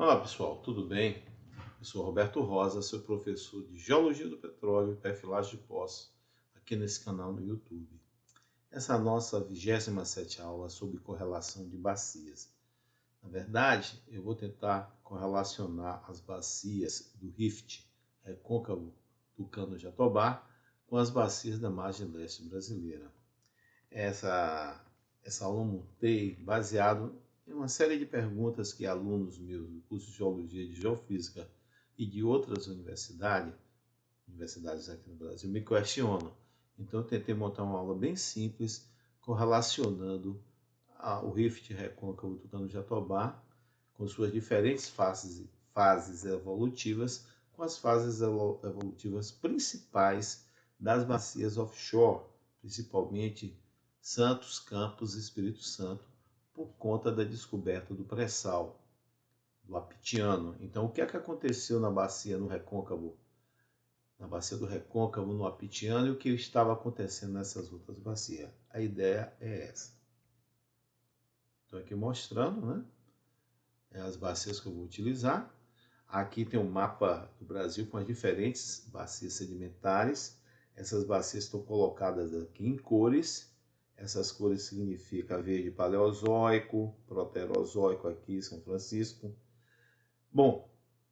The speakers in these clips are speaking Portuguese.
Olá pessoal, tudo bem? Eu sou Roberto Rosa, sou professor de Geologia do Petróleo e Perfilagem de Poços aqui nesse canal no YouTube. Essa é a nossa 27ª aula sobre correlação de bacias. Na verdade, eu vou tentar correlacionar as bacias do Rift recôncavo do Cano Jatobá com as bacias da margem leste brasileira. Essa aula eu montei baseado em uma série de perguntas que alunos meus do curso de Geologia e de Geofísica e de outras universidades aqui no Brasil, me questionam. Então eu tentei montar uma aula bem simples, correlacionando o rift recôncavo do Cano Jatobá com suas diferentes fases evolutivas, com as fases evolutivas principais das bacias offshore, principalmente Santos, Campos e Espírito Santo, por conta da descoberta do pré-sal, do Apitiano. Então, o que é que aconteceu na bacia no recôncavo? Na bacia do recôncavo, no Apitiano, e o que estava acontecendo nessas outras bacias? A ideia é essa. Estou aqui mostrando, né? As bacias que eu vou utilizar. Aqui tem um mapa do Brasil com as diferentes bacias sedimentares. Essas bacias estão colocadas aqui em cores. Essas cores significam verde paleozoico, proterozoico aqui, São Francisco. Bom,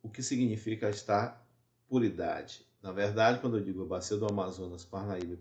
o que significa esta puridade? Na verdade, quando eu digo a bacia do Amazonas, Parnaíba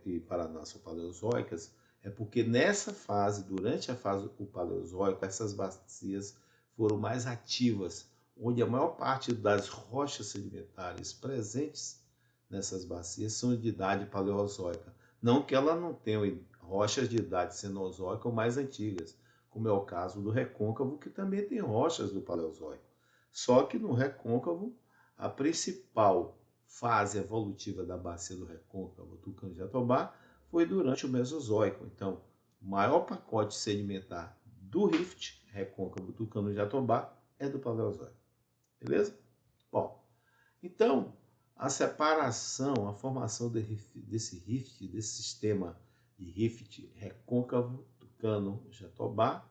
e Paraná são paleozoicas, é porque nessa fase, durante a fase do Paleozoico, essas bacias foram mais ativas, onde a maior parte das rochas sedimentares presentes nessas bacias são de idade paleozoica. Não que ela não tenha rochas de idade cenozoica ou mais antigas, como é o caso do recôncavo, que também tem rochas do Paleozoico. Só que no recôncavo, a principal fase evolutiva da bacia do recôncavo do Cano Jatobá foi durante o Mesozoico. Então, o maior pacote sedimentar do rift recôncavo do Cano Jatobá é do Paleozoico. Beleza? Bom, então, a separação, a formação desse rift, desse sistema de rift recôncavo do Cano Jatobá,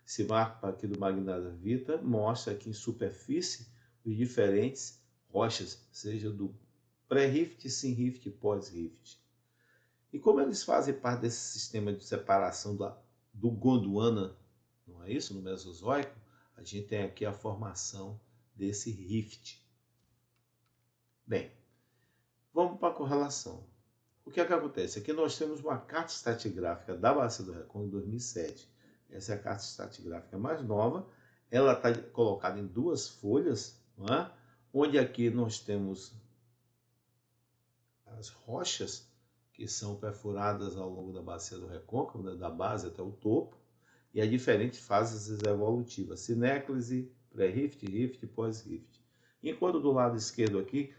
esse mapa aqui do Magnata Vita mostra aqui em superfície os diferentes rochas, seja do pré-rift, sim-rift e pós-rift. E como eles fazem parte desse sistema de separação do Gondwana, não é isso? No Mesozoico, a gente tem aqui a formação desse rift. Bem, vamos para a correlação. O que é que acontece? Aqui nós temos uma carta estratigráfica da Bacia do Recôncavo de 2007. Essa é a carta estratigráfica mais nova. Ela está colocada em duas folhas, não é? Onde aqui nós temos as rochas que são perfuradas ao longo da Bacia do Recôncavo, né, da base até o topo, e as diferentes fases evolutivas, sinéclise, pré-rift, rift e pós-rift. Enquanto do lado esquerdo aqui,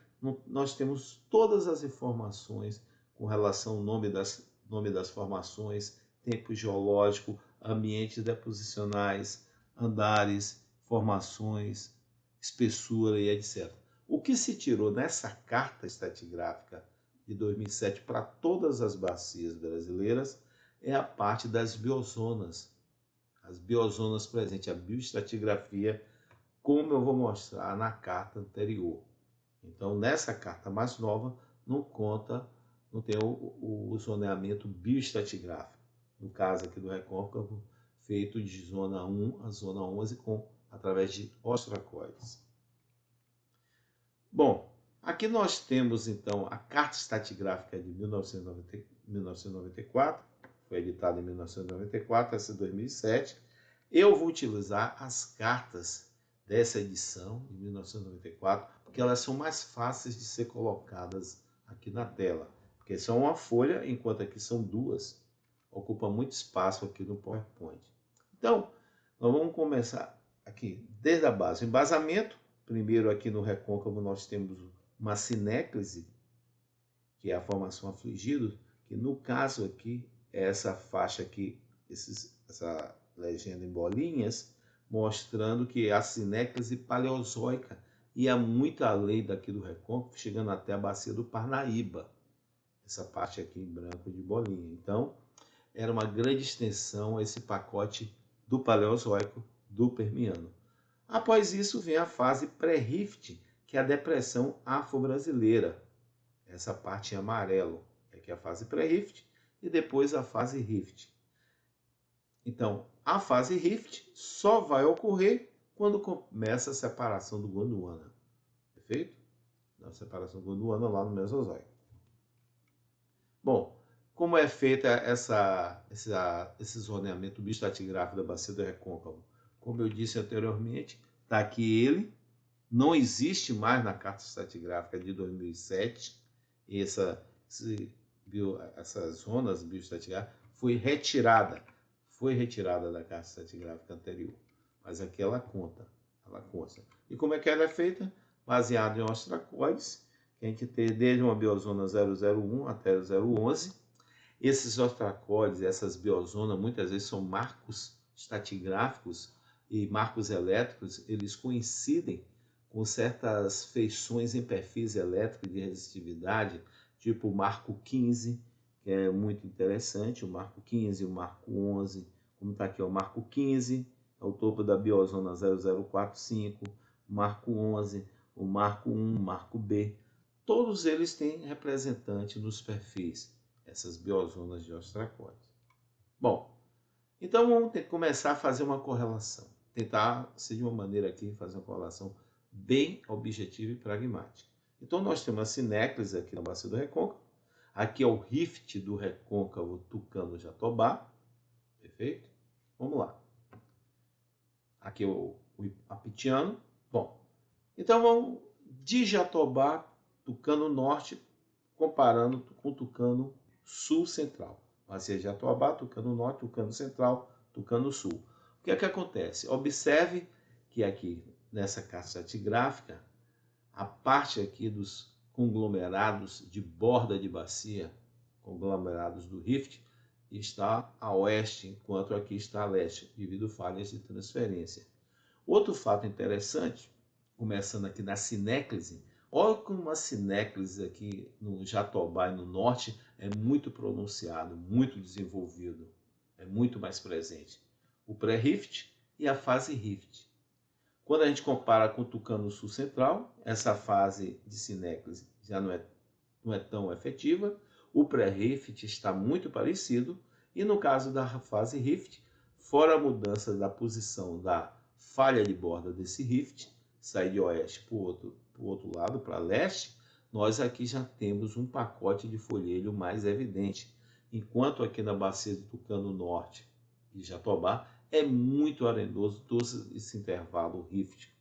nós temos todas as informações com relação ao nome das formações, tempo geológico, ambientes deposicionais, andares, formações, espessura e etc. O que se tirou nessa carta estratigráfica de 2007 para todas as bacias brasileiras é a parte das biozonas. As biozonas presentes, a bioestratigrafia, como eu vou mostrar na carta anterior. Então, nessa carta mais nova, não tem o zoneamento bioestratigráfico. No caso aqui do recôncavo, feito de zona 1 a zona 11, através de ostracoides. Bom, aqui nós temos então a Carta Estratigráfica de 1994, foi editada em 1994, essa é 2007. Eu vou utilizar as cartas dessa edição de 1994, porque elas são mais fáceis de ser colocadas aqui na tela, porque são uma folha, enquanto aqui são duas, ocupa muito espaço aqui no PowerPoint. Então, nós vamos começar aqui desde a base, o embasamento. Primeiro aqui no recôncavo nós temos uma sinéclise, que é a formação afligido, que no caso aqui é essa faixa aqui, essa legenda em bolinhas, mostrando que a sinéclise paleozoica ia muito além daqui do recôncavo, chegando até a bacia do Parnaíba, essa parte aqui em branco de bolinha. Então, era uma grande extensão esse pacote do Paleozoico do Permiano. Após isso vem a fase pré-rift, que é a depressão afro-brasileira. Essa parte em amarelo, que aqui é a fase pré-rift, e depois a fase rift. Então, a fase rift só vai ocorrer quando começa a separação do Gondwana. Perfeito? A separação do Gondwana lá no Mesozoico. Bom, como é feita esse zoneamento bioestratigráfico da bacia do recôncavo? Como eu disse anteriormente, está aqui ele, não existe mais na carta estratigráfica de 2007, essas zonas bioestratigráficas foi retirada da carta estratigráfica anterior, mas aqui ela consta. E como é que ela é feita? Baseado em ostracoides, que a gente tem desde uma biozona 001 até 011. Esses ostracoides, essas biozonas, muitas vezes são marcos estratigráficos e marcos elétricos, eles coincidem com certas feições em perfis elétricos de resistividade, tipo o marco 15, que é muito interessante, o marco 15, o marco 11, como está aqui, o marco 15, é o topo da biozona 0045, o marco 11, o marco 1, o marco B, todos eles têm representante nos perfis, essas biozonas de ostracoides. Bom, então vamos ter que começar a fazer uma correlação, tentar ser de uma maneira aqui, fazer uma correlação bem objetiva e pragmática. Então nós temos a sinéclise aqui na bacia do recôncavo, aqui é o rift do recôncavo Tucano-Jatobá, perfeito? Vamos lá. Aqui é o apitiano. Bom, então vamos de Jatobá, Tucano Norte, comparando com Tucano Sul Central. Bacia de Jatobá, Tucano Norte, Tucano Central, Tucano Sul. O que é que acontece? Observe que aqui nessa carta estratigráfica, a parte aqui dos conglomerados de borda de bacia, conglomerados do rift, está a oeste, enquanto aqui está a leste, devido a falhas de transferência. Outro fato interessante, começando aqui na sinéclise, olha como a sinéclise aqui no Jatobá e no norte é muito pronunciado, muito desenvolvido, é muito mais presente. O pré-rift e a fase rift. Quando a gente compara com o Tucano Sul Central, essa fase de sinéclise já não é tão efetiva, o pré-rift está muito parecido, e no caso da fase rift, fora a mudança da posição da falha de borda desse rift, sair de oeste para o outro lado, para leste, nós aqui já temos um pacote de folhelho mais evidente, enquanto aqui na bacia do Tucano Norte e Jatobá é muito arenoso todo esse intervalo rift.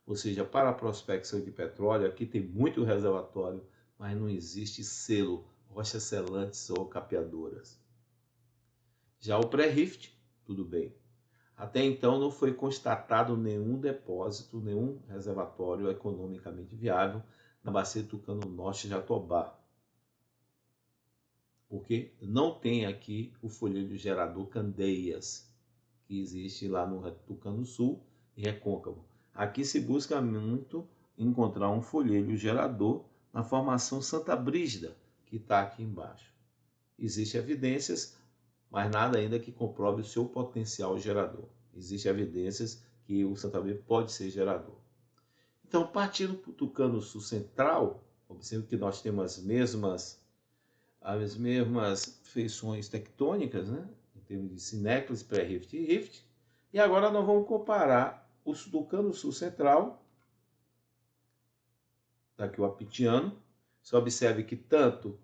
Ou seja, para a prospecção de petróleo, aqui tem muito reservatório, mas não existe selo, rochas selantes ou capeadoras. Já o pré-rift, tudo bem. Até então não foi constatado nenhum depósito, nenhum reservatório economicamente viável na bacia do Tucano Norte e Jatobá. Porque não tem aqui o folhedo gerador Candeias, que existe lá no Tucano Sul e Recôncavo. Aqui se busca muito encontrar um folhedo gerador na formação Santa Brígida, que está aqui embaixo. Existem evidências, mas nada ainda que comprove o seu potencial gerador. Existem evidências que o Santa Brígida pode ser gerador. Então, partindo para o Tucano Sul Central, observe que nós temos as mesmas feições tectônicas, né? Em termos de sinéclise, pré-rift e rift. E agora nós vamos comparar o Tucano Sul Central, está aqui o apitiano. Você observe que tanto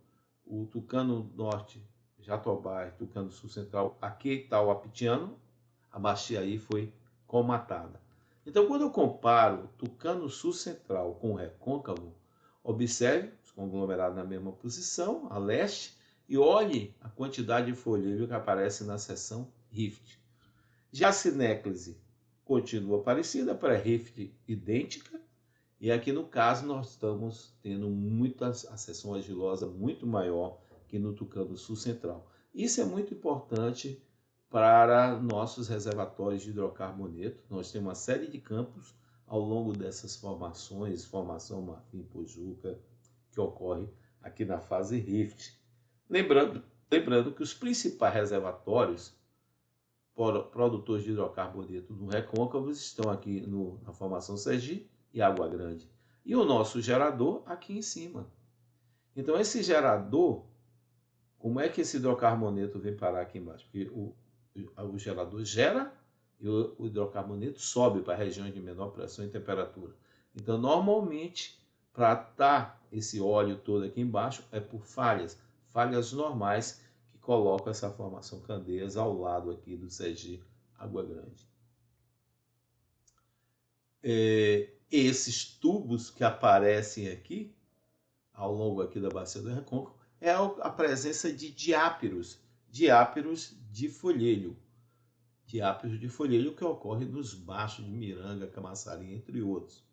o Tucano Norte, Jatobá e Tucano Sul Central, aqui está o apitiano, a bacia aí foi colmatada. Então, quando eu comparo o Tucano Sul Central com o recôncavo, observe os conglomerados na mesma posição, a leste, e olhe a quantidade de folhejo que aparece na seção rift. Já a sinéclise continua parecida, pré-rift idêntica, e aqui no caso nós estamos tendo a seção argilosa muito maior que no Tucano Sul Central. Isso é muito importante para nossos reservatórios de hidrocarboneto. Nós temos uma série de campos ao longo dessas formações, formação Marfim-Pojuca, que ocorre aqui na fase rift. Lembrando que os principais reservatórios produtores de hidrocarboneto no recôncavo estão aqui na formação Sergipe e Água Grande. E o nosso gerador aqui em cima. Então, esse gerador, como é que esse hidrocarboneto vem parar aqui embaixo? Porque o gerador gera e o hidrocarboneto sobe para regiões de menor pressão e temperatura. Então, normalmente, para estar esse óleo todo aqui embaixo, é por falhas normais que colocam essa formação Candeias ao lado aqui do Sergipe Água Grande. Esses tubos que aparecem aqui, ao longo aqui da bacia do recôncavo, é a presença de diápiros de folhelho. Diápiros de folhelho que ocorre nos baixos de Miranga, Camaçari, entre outros.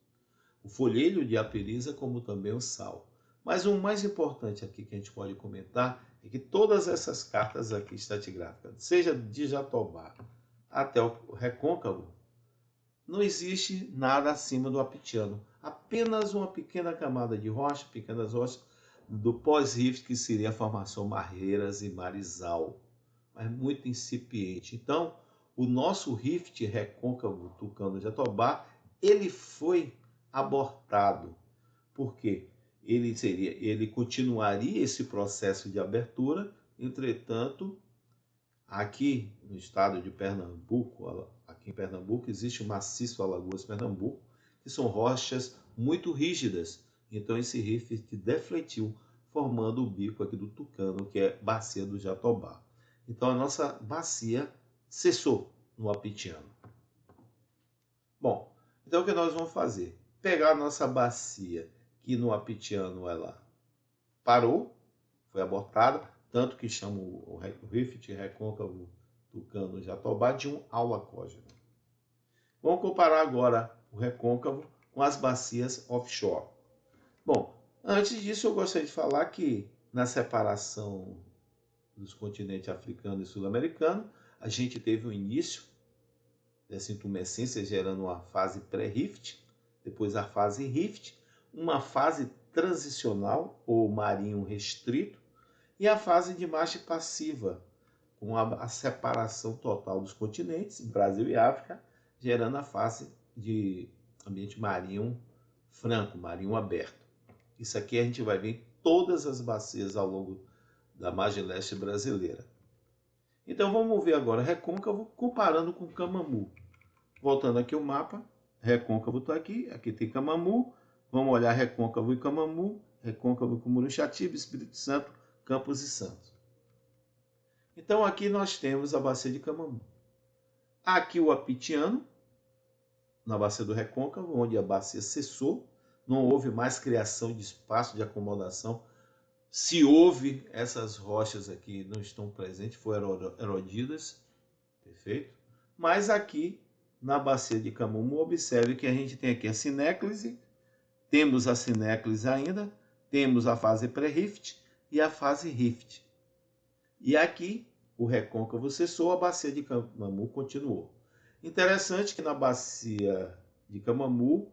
O folhelho diapiriza como também o sal. Mas o mais importante aqui que a gente pode comentar é que todas essas cartas aqui estratigráficas, seja de Jatobá até o recôncavo, não existe nada acima do apitiano. Apenas uma pequena camada de rocha, pequenas rochas, do pós-rift, que seria a formação Marreiras e Marizal, mas muito incipiente. Então, o nosso rift recôncavo Tucano-Jatobá, ele foi abortado. Por quê? Ele continuaria esse processo de abertura, entretanto, aqui no estado de Pernambuco, aqui em Pernambuco, existe o maciço Alagoas Pernambuco, que são rochas muito rígidas. Então esse rift defletiu, formando o bico aqui do Tucano, que é bacia do Jatobá. Então a nossa bacia cessou no apitiano. Bom, então o que nós vamos fazer? Pegar a nossa bacia, que no apitiano ela parou, foi abortada, tanto que chama o rift recôncavo Tucano Jatobá de um alacógeno. Vamos comparar agora o recôncavo com as bacias offshore. Bom, antes disso eu gostaria de falar que na separação dos continentes africano e sul-americano, a gente teve o início dessa intumescência gerando uma fase pré-rift, depois a fase rift, uma fase transicional ou marinho restrito, e a fase de marcha passiva, com a separação total dos continentes, Brasil e África, gerando a fase de ambiente marinho franco, marinho aberto. Isso aqui a gente vai ver em todas as bacias ao longo da margem leste brasileira. Então vamos ver agora recôncavo comparando com Camamu. Voltando aqui o mapa, recôncavo está aqui, aqui tem Camamu, vamos olhar recôncavo e Camamu, recôncavo com Muruxatiba, Espírito Santo, Campos e Santos. Então aqui nós temos a bacia de Camamu. Aqui o apitiano, na bacia do recôncavo, onde a bacia cessou, não houve mais criação de espaço de acomodação. Se houve, essas rochas aqui não estão presentes, foram erodidas, perfeito? Mas aqui, na bacia de Camamu, observe que a gente tem aqui a sinéclise, temos a sinéclise ainda, temos a fase pré-rift e a fase rift. E aqui, o recôncavo cessou, a bacia de Camamu continuou. Interessante que na bacia de Camamu,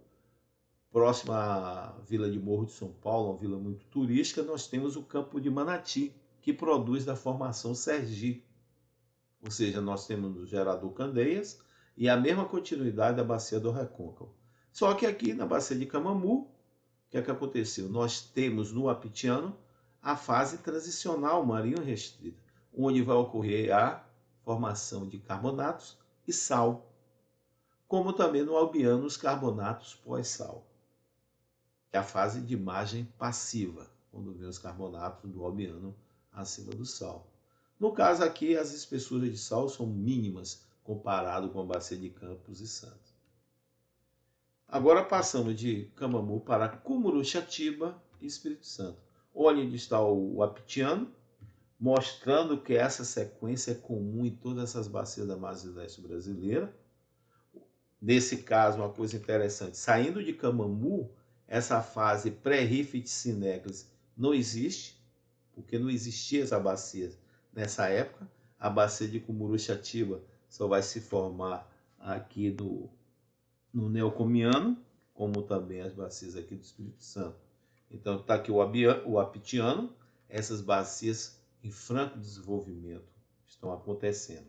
próxima à Vila de Morro de São Paulo, uma vila muito turística, nós temos o Campo de Manati, que produz da formação Sergipe. Ou seja, nós temos o gerador Candeias e a mesma continuidade da bacia do recôncavo. Só que aqui na bacia de Camamu, o que é que aconteceu? Nós temos no apitiano a fase transicional marinho restrita, onde vai ocorrer a formação de carbonatos e sal, como também no albiano os carbonatos pós-sal. É a fase de margem passiva, quando vem os carbonatos do albiano acima do sal. No caso aqui, as espessuras de sal são mínimas comparado com a bacia de Campos e Santos. Agora passamos de Camamu para Cumuruxatiba e Espírito Santo. Olha onde está o apitiano, mostrando que essa sequência é comum em todas essas bacias da margem leste brasileira. Nesse caso, uma coisa interessante, saindo de Camamu, essa fase pré-rift sinéclise não existe, porque não existia essa bacia nessa época. A bacia de Cumuruxatiba só vai se formar aqui no Neocomiano, como também as bacias aqui do Espírito Santo. Então está aqui o apitiano, essas bacias em franco desenvolvimento estão acontecendo.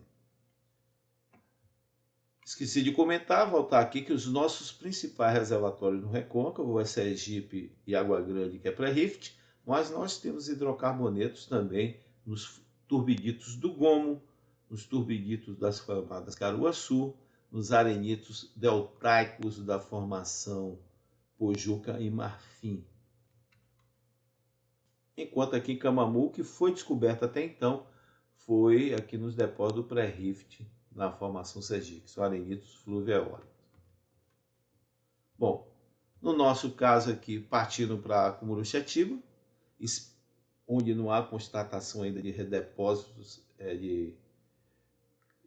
Esqueci de comentar, voltar aqui, que os nossos principais reservatórios no Recôncavo é Sergipe e Água Grande, que é pré-rift, mas nós temos hidrocarbonetos também nos turbiditos do Gomo, nos turbiditos das camadas Caruaçu, nos arenitos deltaicos da formação Pojuca e Marfim. Enquanto aqui em Camamu, o que foi descoberto até então foi aqui nos depósitos do pré-rift, na formação Sergipe, são arenitos fluviais. Bom, no nosso caso aqui, partindo para Cumuruxatiba, onde não há constatação ainda de depósitos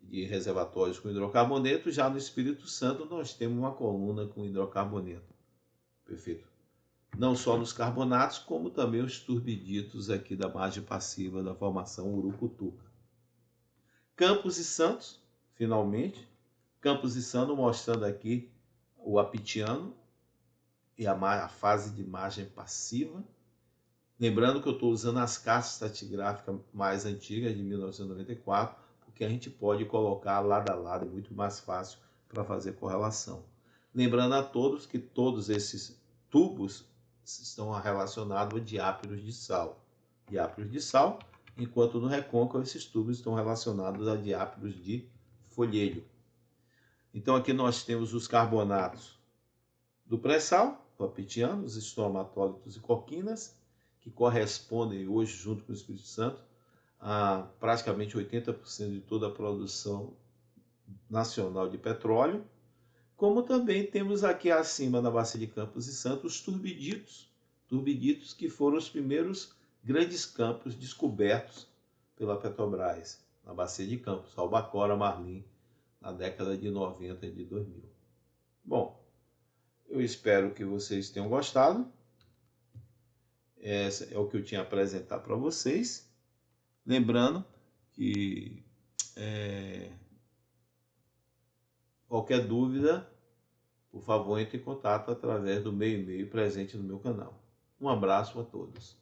de reservatórios com hidrocarboneto, já no Espírito Santo nós temos uma coluna com hidrocarboneto. Perfeito. Não só nos carbonatos, como também os turbiditos aqui da margem passiva da formação Urucutuca. Campos e Santos, finalmente. Campos e Santos mostrando aqui o apitiano e a fase de margem passiva. Lembrando que eu estou usando as caixas estratigráficas mais antigas, de 1994, porque a gente pode colocar lado a lado, é muito mais fácil para fazer correlação. Lembrando a todos que todos esses tubos estão relacionados a diápiros de sal. Diápiros de sal, enquanto no recôncavo esses tubos estão relacionados a diápiros de folhelho. Então aqui nós temos os carbonatos do pré-sal, o apitiano, os estomatólitos e coquinas, que correspondem hoje, junto com o Espírito Santo, a praticamente 80% de toda a produção nacional de petróleo, como também temos aqui acima na Bacia de Campos e Santos os turbiditos que foram os primeiros grandes campos descobertos pela Petrobras, na Bacia de Campos, Albacora, Marlim, na década de 90 e de 2000. Bom, eu espero que vocês tenham gostado. Esse é o que eu tinha a apresentar para vocês. Lembrando que qualquer dúvida, por favor, entre em contato através do meu e-mail presente no meu canal. Um abraço a todos.